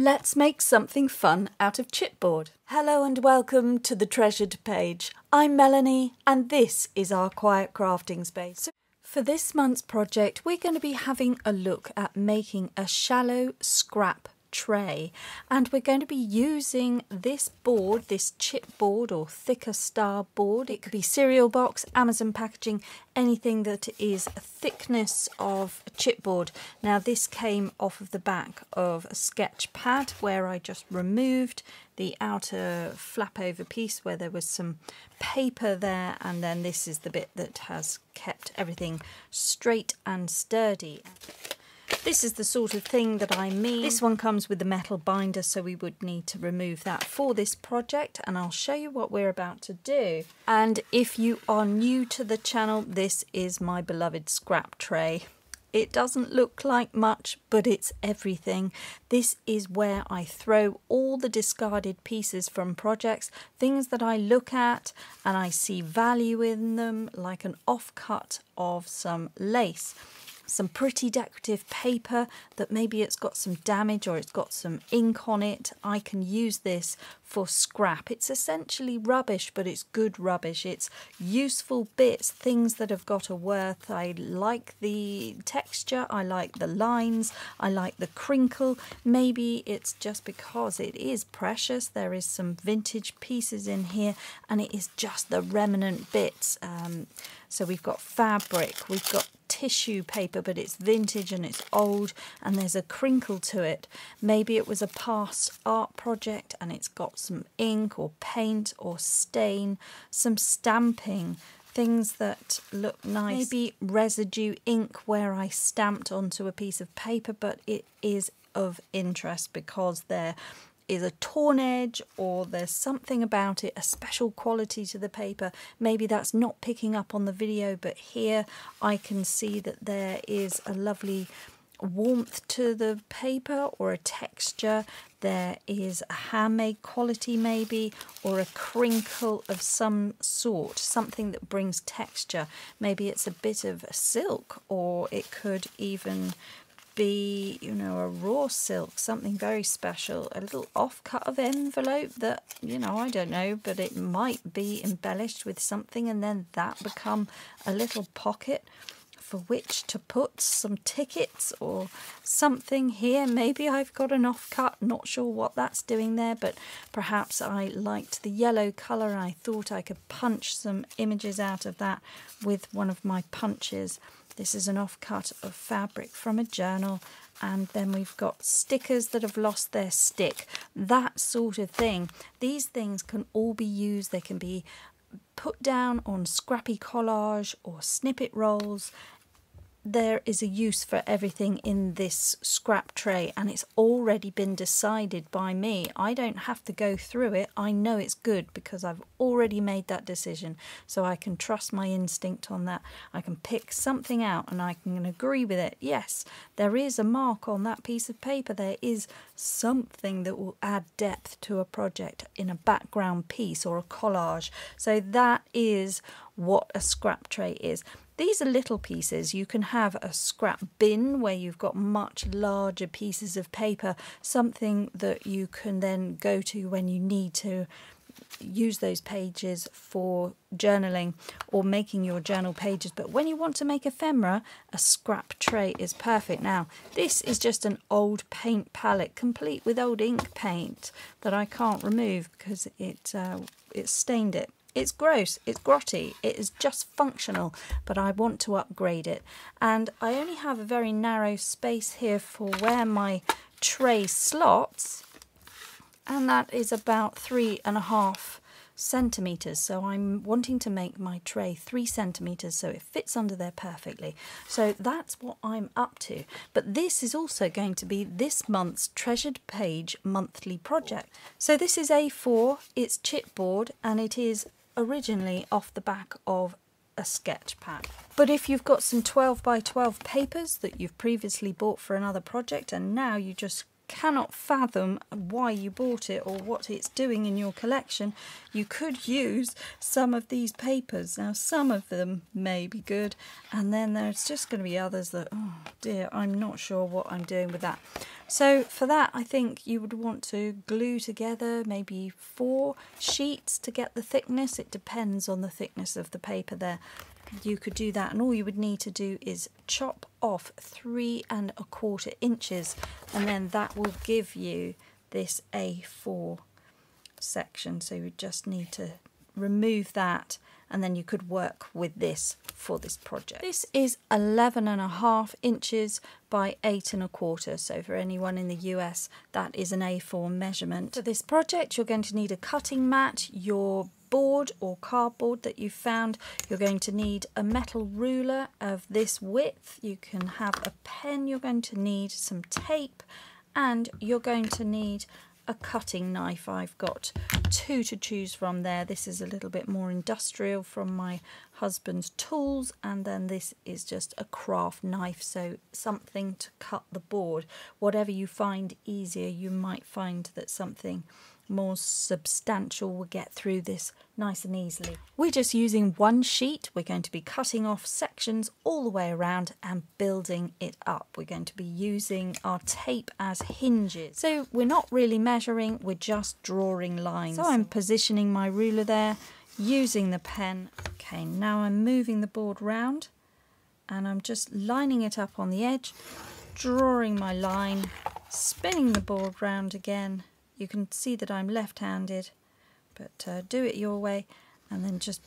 Let's make something fun out of chipboard. Hello and welcome to the treasured page. I'm Melanie and this is our quiet crafting space. For this month's project, we're going to be having a look at making a shallow scrap tray, and we're going to be using this board, this chipboard or thicker star board. It could be cereal box, Amazon packaging, anything that is a thickness of a chipboard. Now this came off of the back of a sketch pad where I just removed the outer flap over piece where there was some paper there, and then this is the bit that has kept everything straight and sturdy. This is the sort of thing that I mean. This one comes with the metal binder, so we would need to remove that for this project, and I'll show you what we're about to do. And if you are new to the channel, this is my beloved scrap tray. It doesn't look like much, but it's everything. This is where I throw all the discarded pieces from projects, things that I look at and I see value in them, like an offcut of some lace, some pretty decorative paper that maybe it's got some damage or it's got some ink on it. I can use this for scrap. It's essentially rubbish, but it's good rubbish. It's useful bits, things that have got a worth. I like the texture, I like the lines, I like the crinkle. Maybe it's just because it is precious. There is some vintage pieces in here and it is just the remnant bits. So we've got fabric, we've got tissue paper, but it's vintage and it's old and there's a crinkle to it. Maybe it was a past art project and it's got some ink or paint or stain, some stamping, things that look nice. Maybe residue ink where I stamped onto a piece of paper, but it is of interest because there is a torn edge or there's something about it, a special quality to the paper. Maybe that's not picking up on the video, but here I can see that there is a lovely warmth to the paper or a texture. There is a handmade quality maybe, or a crinkle of some sort, something that brings texture. Maybe it's a bit of silk, or it could even be, you know, a raw silk, something very special, a little offcut of envelope that, you know, I don't know, but it might be embellished with something and then that become a little pocket for which to put some tickets or something here. Maybe I've got an offcut, not sure what that's doing there, but perhaps I liked the yellow colour and I thought I could punch some images out of that with one of my punches. This is an offcut of fabric from a journal, and then we've got stickers that have lost their stick, that sort of thing. These things can all be used. They can be put down on scrappy collage or snippet rolls. There is a use for everything in this scrap tray, and it's already been decided by me. I don't have to go through it. I know it's good because I've already made that decision, so I can trust my instinct on that. I can pick something out and I can agree with it. Yes, there is a mark on that piece of paper. There is something that will add depth to a project in a background piece or a collage. So that is what a scrap tray is. These are little pieces. You can have a scrap bin where you've got much larger pieces of paper, something that you can then go to when you need to use those pages for journaling or making your journal pages. But when you want to make ephemera, a scrap tray is perfect. Now, this is just an old paint palette complete with old ink paint that I can't remove because it stained it. It's gross, it's grotty, it is just functional, but I want to upgrade it. And I only have a very narrow space here for where my tray slots, and that is about 3.5 centimetres. So I'm wanting to make my tray 3 centimetres so it fits under there perfectly. So that's what I'm up to. But this is also going to be this month's treasured page monthly project. So this is A4, it's chipboard, and it is originally off the back of a sketch pad. But if you've got some 12 by 12 papers that you've previously bought for another project and now you just cannot fathom why you bought it or what it's doing in your collection, you could use some of these papers. Now some of them may be good, and then there's just going to be others that, oh dear, I'm not sure what I'm doing with that. So for that, I think you would want to glue together maybe 4 sheets to get the thickness. It depends on the thickness of the paper there. You could do that, and all you would need to do is chop off 3 1/4 inches, and then that will give you this A4 section. So you just need to remove that, and then you could work with this for this project. This is 11.5 inches by 8 1/4. So for anyone in the US, that is an A4 measurement. For this project, you're going to need a cutting mat, your board or cardboard that you found. You're going to need a metal ruler of this width. You can have a pen. You're going to need some tape, and you're going to need a cutting knife. I've got 2 to choose from there. This is a little bit more industrial from my husband's tools, and then this is just a craft knife, so something to cut the board. Whatever you find easier, you might find that something more substantial will get through this nice and easily. We're just using 1 sheet. We're going to be cutting off sections all the way around and building it up. We're going to be using our tape as hinges. So we're not really measuring, we're just drawing lines. So I'm positioning my ruler there, using the pen. Okay, now I'm moving the board round, and I'm just lining it up on the edge, drawing my line, spinning the board round again. You can see that I'm left-handed, but do it your way, and then just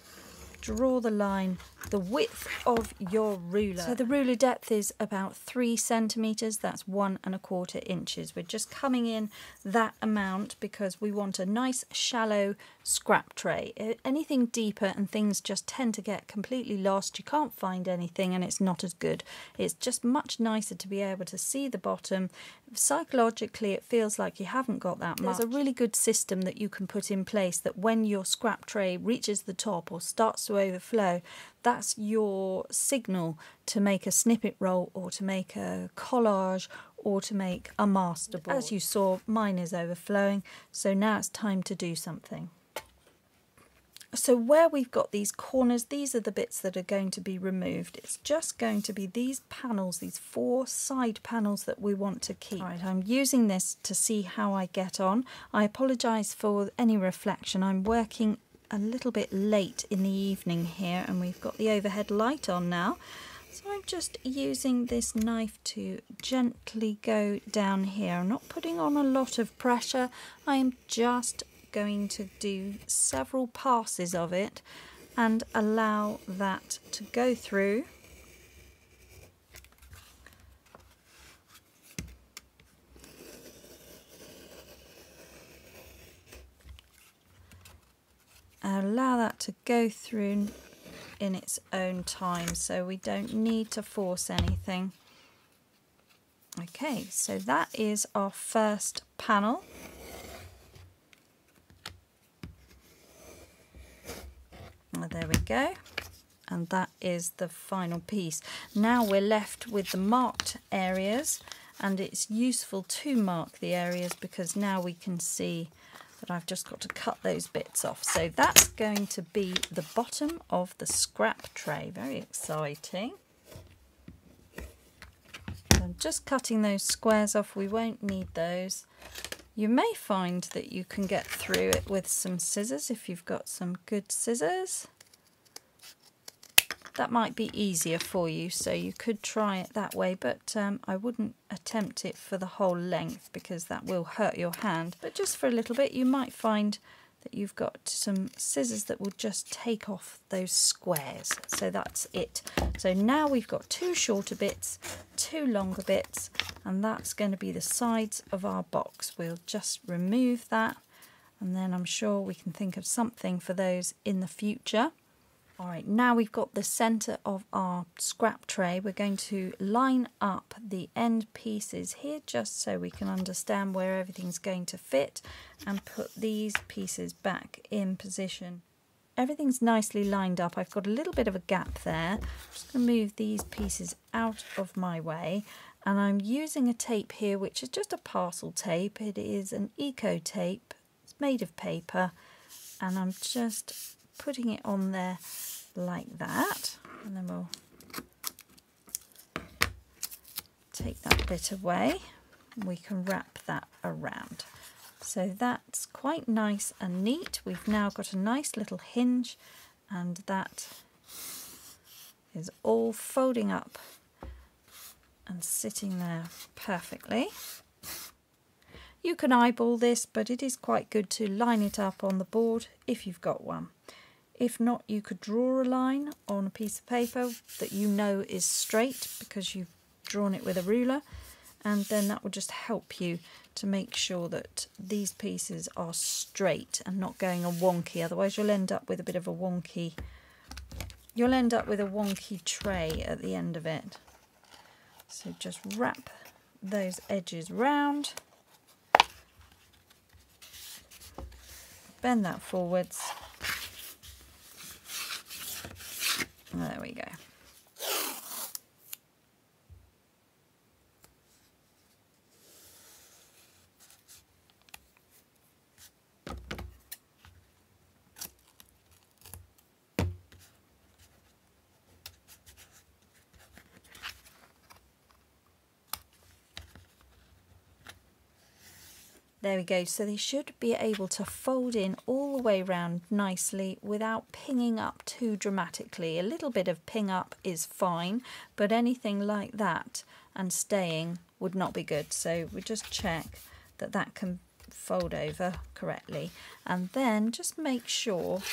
draw the line the width of your ruler. So the ruler depth is about 3 centimetres, that's 1 1/4 inches. We're just coming in that amount because we want a nice shallow scrap tray. Anything deeper and things just tend to get completely lost. You can't find anything and it's not as good. It's just much nicer to be able to see the bottom. Psychologically, it feels like you haven't got that much. There's a really good system that you can put in place that when your scrap tray reaches the top or starts to overflow, that's your signal to make a snippet roll or to make a collage or to make a masterboard. As you saw, mine is overflowing, so now it's time to do something. So where we've got these corners, these are the bits that are going to be removed. It's just going to be these panels, these 4 side panels that we want to keep. All right, I'm using this to see how I get on. I apologise for any reflection. I'm working a little bit late in the evening here, and we've got the overhead light on now. So I'm just using this knife to gently go down here. I'm not putting on a lot of pressure. I'm just going to do several passes of it and allow that to go through. Allow that to go through in its own time, so we don't need to force anything. Okay, so that is our first panel. There we go, and that is the final piece. Now we're left with the marked areas, and it's useful to mark the areas because now we can see that I've just got to cut those bits off. So that's going to be the bottom of the scrap tray. Very exciting. I'm just cutting those squares off. We won't need those. You may find that you can get through it with some scissors if you've got some good scissors. That might be easier for you, so you could try it that way, but I wouldn't attempt it for the whole length because that will hurt your hand. But just for a little bit, you might find that you've got some scissors that will just take off those squares. So that's it. So now we've got 2 shorter bits, 2 longer bits, and that's going to be the sides of our box. We'll just remove that, and then I'm sure we can think of something for those in the future. All right, now we've got the centre of our scrap tray. We're going to line up the end pieces here just so we can understand where everything's going to fit and put these pieces back in position. Everything's nicely lined up. I've got a little bit of a gap there. I'm just going to move these pieces out of my way, And I'm using a tape here which is just a parcel tape. It is an eco tape. It's made of paper, and I'm just putting it on there like that, and then we'll take that bit away. We can wrap that around. So that's quite nice and neat. We've now got a nice little hinge, and that is all folding up and sitting there perfectly. You can eyeball this, but it is quite good to line it up on the board if you've got one. If not, you could draw a line on a piece of paper that you know is straight because you've drawn it with a ruler, and then that will just help you to make sure that these pieces are straight and not going a wonky. Otherwise you'll end up with a bit of a wonky, tray at the end of it. So just wrap those edges round, bend that forwards. There we go. There we go, so they should be able to fold in all the way around nicely without pinging up too dramatically. A little bit of ping up is fine, but anything like that and staying would not be good. So we just check that that can fold over correctly, and then just make sure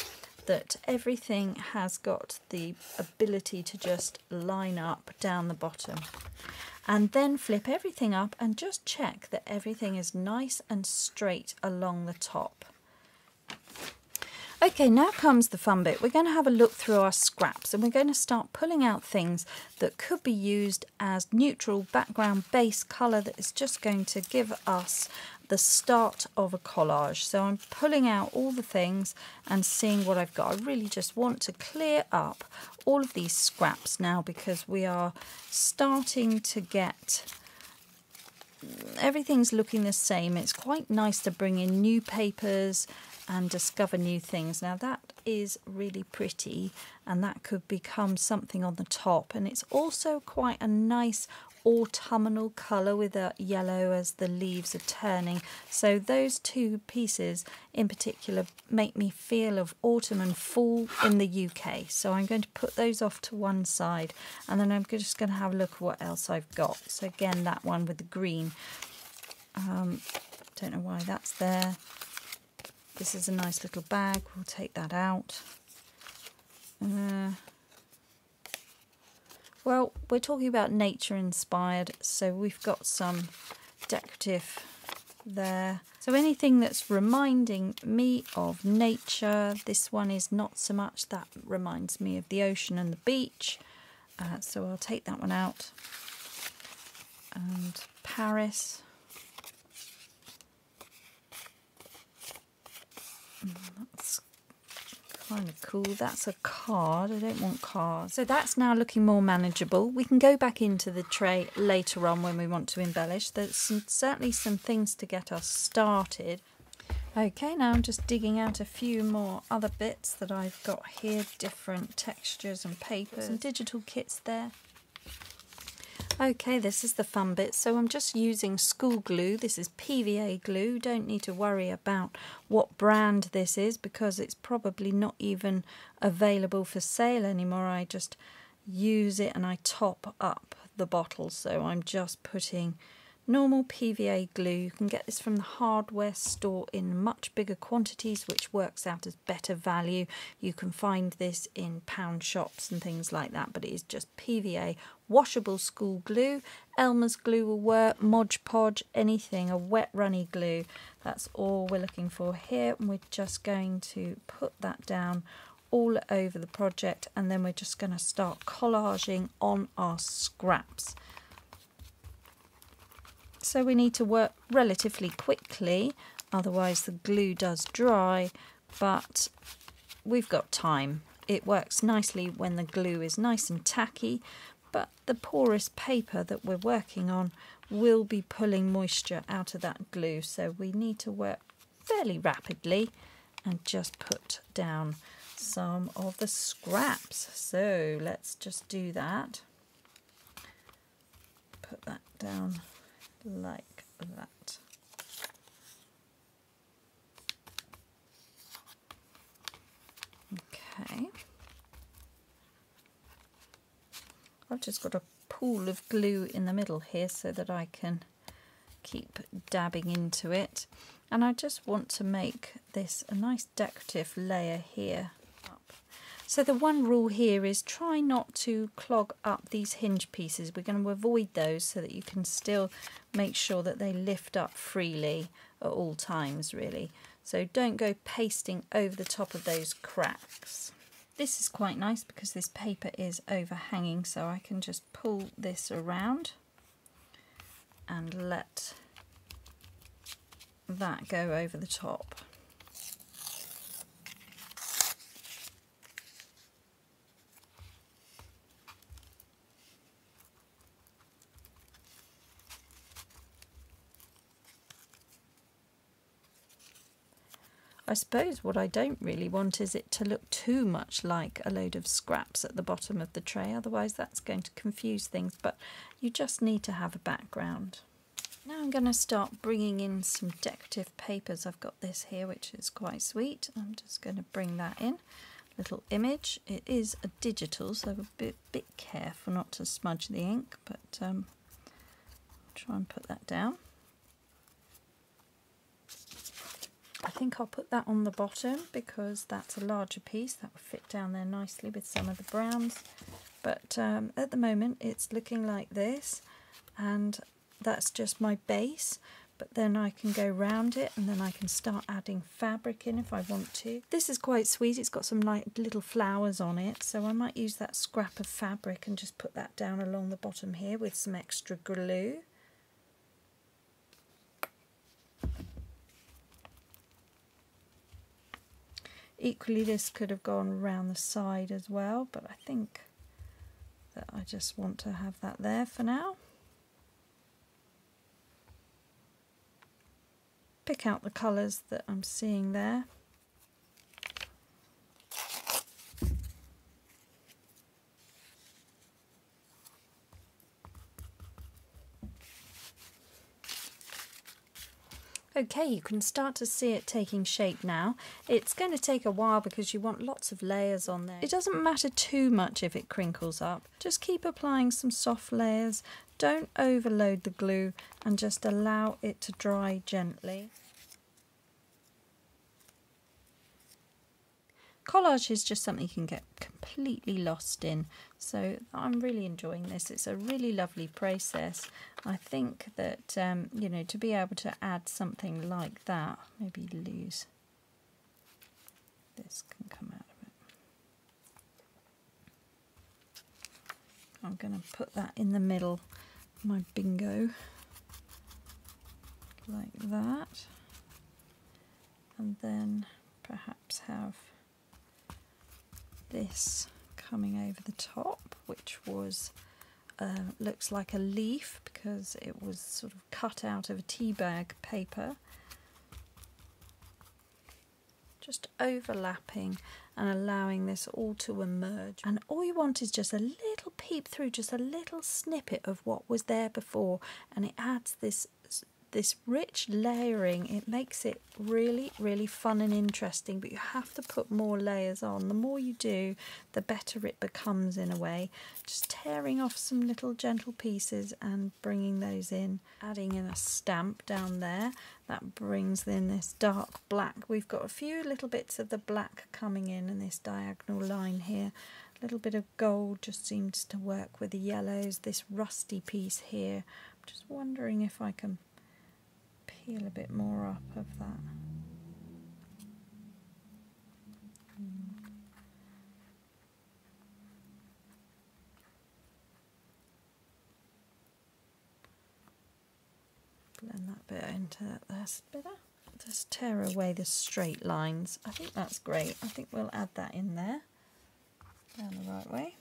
that everything has got the ability to just line up down the bottom. And then flip everything up and just check that everything is nice and straight along the top. Okay, now comes the fun bit. We're going to have a look through our scraps, and we're going to start pulling out things that could be used as neutral background base colour that is just going to give us the start of a collage. So I'm pulling out all the things and seeing what I've got. I really just want to clear up all of these scraps now, because we are starting to get everything's looking the same. It's quite nice to bring in new papers and discover new things. Now that is really pretty, and that could become something on the top, and it's also quite a nice autumnal colour with a yellow as the leaves are turning. So those two pieces in particular make me feel of autumn and fall in the UK. So I'm going to put those off to one side, and then I'm just going to have a look at what else I've got. So again, that one with the green. Don't know why that's there. This is a nice little bag. We'll take that out. Well, we're talking about nature inspired, so we've got some decorative there. So anything that's reminding me of nature. This one is not so much. That reminds me of the ocean and the beach. So I'll take that one out. And Paris. That's kind of cool. That's a card. I don't want cards. So that's now looking more manageable. We can go back into the tray later on when we want to embellish. There's certainly some things to get us started. Okay, now I'm just digging out a few more other bits that I've got here, different textures and papers and digital kits there. Okay, this is the fun bit. So I'm just using school glue. This is PVA glue. Don't need to worry about what brand this is, because it's probably not even available for sale anymore. I just use it and I top up the bottle. So I'm just putting normal PVA glue. You can get this from the hardware store in much bigger quantities, which works out as better value. You can find this in pound shops and things like that, but it is just PVA washable school glue. Elmer's glue will work, Mod Podge, anything, a wet runny glue. That's all we're looking for here, and we're just going to put that down all over the project, and then we're just going to start collaging on our scraps. So we need to work relatively quickly, otherwise the glue does dry, but we've got time. It works nicely when the glue is nice and tacky. but the porous paper that we're working on will be pulling moisture out of that glue, so we need to work fairly rapidly and just put down some of the scraps. So let's just do that. Put that down like that. Okay. I've just got a pool of glue in the middle here so that I can keep dabbing into it, and I just want to make this a nice decorative layer here. So the one rule here is try not to clog up these hinge pieces. We're going to avoid those so that you can still make sure that they lift up freely at all times, really. So don't go pasting over the top of those cracks. This is quite nice because this paper is overhanging, so I can just pull this around and let that go over the top. I suppose what I don't really want is it to look too much like a load of scraps at the bottom of the tray, otherwise that's going to confuse things, but you just need to have a background. Now I'm going to start bringing in some decorative papers. I've got this here which is quite sweet. I'm just going to bring that in. Little image. It is a digital, so a bit careful not to smudge the ink, but try and put that down. I think I'll put that on the bottom because that's a larger piece. That will fit down there nicely with some of the browns. But at the moment it's looking like this, and that's just my base. But then I can go round it and then I can start adding fabric in if I want to. This is quite sweet. It's got some like little flowers on it, so I might use that scrap of fabric and just put that down along the bottom here with some extra glue. Equally, this could have gone around the side as well, but I think that I just want to have that there for now. Pick out the colours that I'm seeing there. Okay, you can start to see it taking shape now. It's going to take a while because you want lots of layers on there. It doesn't matter too much if it crinkles up. Just keep applying some soft layers. Don't overload the glue and just allow it to dry gently. Collage is just something you can get completely lost in, so I'm really enjoying this. It's a really lovely process. I think that, you know, to be able to add something like that, maybe lose this can come out of it. I'm going to put that in the middle of my bingo, like that, and then perhaps have this coming over the top, which was looks like a leaf because it was sort of cut out of a tea bag paper. Just overlapping and allowing this all to emerge, and all you want is just a little peep through, just a little snippet of what was there before, and it adds this rich layering. It makes it really, really fun and interesting, but you have to put more layers on. The more you do, the better it becomes in a way. Just tearing off some little gentle pieces and bringing those in, adding in a stamp down there. That brings in this dark black. We've got a few little bits of the black coming in this diagonal line here. A little bit of gold just seems to work with the yellows. This rusty piece here. I'm just wondering if I can peel a bit more up of that. Blend that bit into that. That's better. Just tear away the straight lines. I think that's great. I think we'll add that in there, down the right way.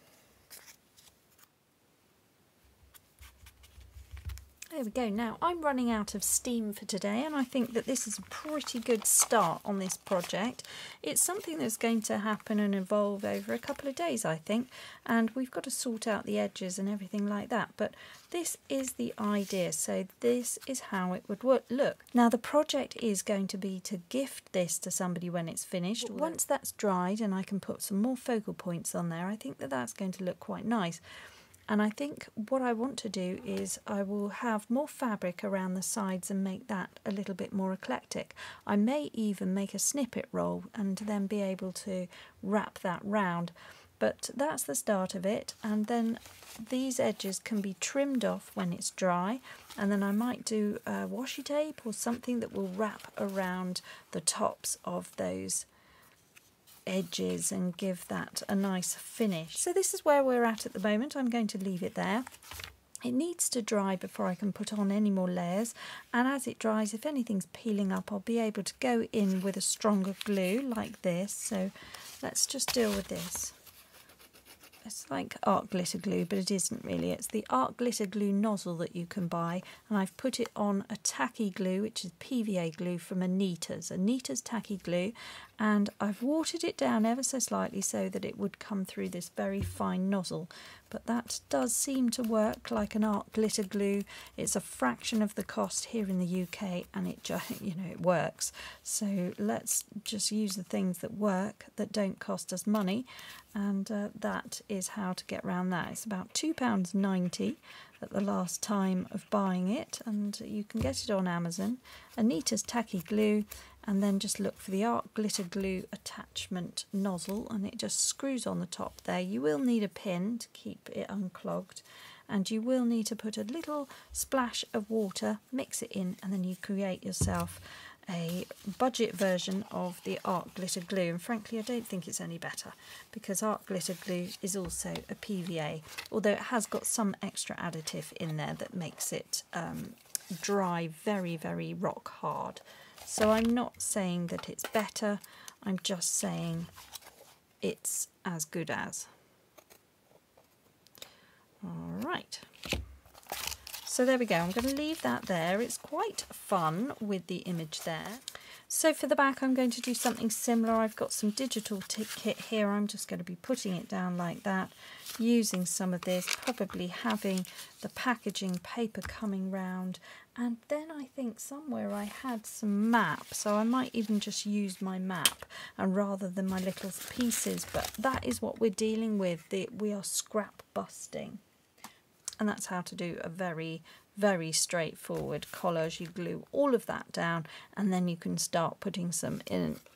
There we go. Now I'm running out of steam for today, and I think that this is a pretty good start on this project. It's something that's going to happen and evolve over a couple of days, I think, and we've got to sort out the edges and everything like that, but this is the idea, so this is how it would look. Now the project is going to be to gift this to somebody when it's finished. Once that's dried and I can put some more focal points on there, I think that that's going to look quite nice. And I think what I want to do is I will have more fabric around the sides and make that a little bit more eclectic. I may even make a snippet roll and then be able to wrap that round. But that's the start of it, and then these edges can be trimmed off when it's dry, and then I might do washi tape or something that will wrap around the tops of those edges and give that a nice finish. So this is where we're at the moment. I'm going to leave it there. It needs to dry before I can put on any more layers, and as it dries, if anything's peeling up, I'll be able to go in with a stronger glue like this. So let's just deal with this. It's like art glitter glue, but it isn't really. It's the art glitter glue nozzle that you can buy, and I've put it on a tacky glue, which is PVA glue from Anita's tacky glue, and I've watered it down ever so slightly so that it would come through this very fine nozzle. But that does seem to work like an art glitter glue. It's a fraction of the cost here in the UK, and it just, it works. So let's just use the things that work, that don't cost us money, and that is how to get around that. It's about £2.90 at the last time of buying it, and you can get it on Amazon. Anita's tacky glue, and then just look for the art glitter glue attachment nozzle, and it just screws on the top there. You will need a pin to keep it unclogged, and you will need to put a little splash of water, mix it in, and then you create yourself a budget version of the art glitter glue. And frankly, I don't think it's any better, because art glitter glue is also a PVA, although it has got some extra additive in there that makes it dry very, very rock hard. So I'm not saying that it's better, I'm just saying it's as good as. Alright, so there we go. I'm going to leave that there. It's quite fun with the image there. So for the back, I'm going to do something similar. I've got some digital kit here. I'm just going to be putting it down like that, using some of this, probably having the packaging paper coming round. And then I think somewhere I had some map, so I might even just use my map and rather than my little pieces. But that is what we're dealing with. We are scrap busting. And that's how to do a very, very straightforward collage. You glue all of that down, and then you can start putting some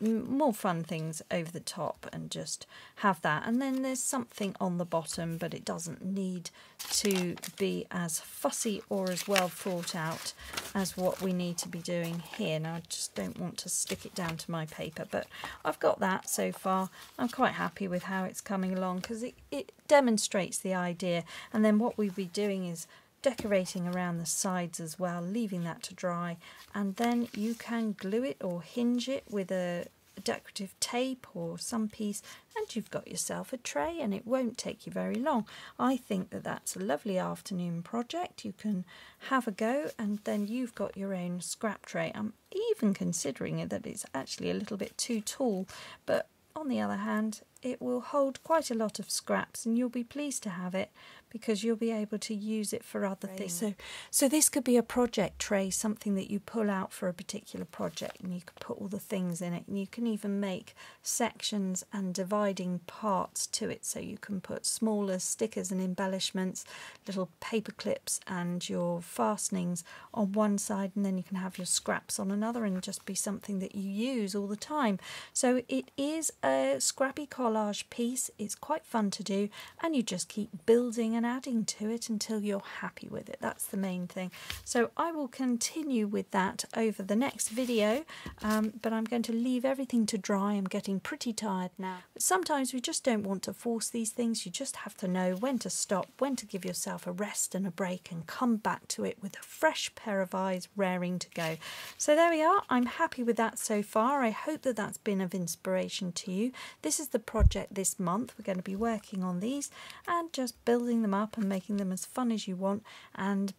more fun things over the top and just have that. And then there's something on the bottom, but it doesn't need to be as fussy or as well thought out as what we need to be doing here. Now I just don't want to stick it down to my paper, but I've got that so far. I'm quite happy with how it's coming along, because it demonstrates the idea. And then what we'll be doing is decorating around the sides as well, leaving that to dry, and then you can glue it or hinge it with a decorative tape or some piece, and you've got yourself a tray, and it won't take you very long. I think that that's a lovely afternoon project. You can have a go, and then you've got your own scrap tray. I'm even considering it that it's actually a little bit too tall, but on the other hand, it will hold quite a lot of scraps, and you'll be pleased to have it because you'll be able to use it for other things. So this could be a project tray, something that you pull out for a particular project, and you could put all the things in it, and you can even make sections and dividing parts to it, so you can put smaller stickers and embellishments, little paper clips and your fastenings on one side, and then you can have your scraps on another, and just be something that you use all the time. So it is a scrappy collage piece. It's quite fun to do, and you just keep building and adding to it until you're happy with it. That's the main thing. So I will continue with that over the next video, but I'm going to leave everything to dry. I'm getting pretty tired now. But sometimes we just don't want to force these things. You just have to know when to stop, when to give yourself a rest and a break, and come back to it with a fresh pair of eyes raring to go. So there we are. I'm happy with that so far. I hope that that's been of inspiration to you. This is the project this month. We're going to be working on these and just building them up and making them as fun as you want, and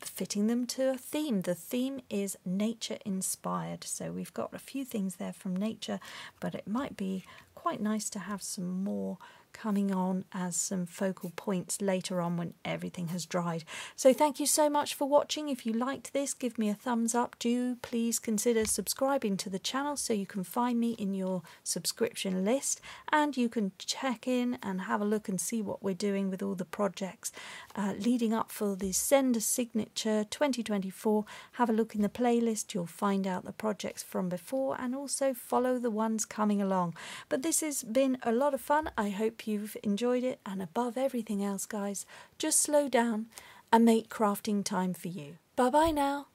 fitting them to a theme. The theme is nature inspired, so we've got a few things there from nature, but it might be quite nice to have some more coming on as some focal points later on when everything has dried. So thank you so much for watching. If you liked this, give me a thumbs up. Do please consider subscribing to the channel so you can find me in your subscription list, and you can check in and have a look and see what we're doing with all the projects leading up for the Send a Signature 2024. Have a look in the playlist, you'll find out the projects from before and also follow the ones coming along. But this has been a lot of fun. I hope you've enjoyed it, and above everything else, guys, just slow down and make crafting time for you. Bye bye now.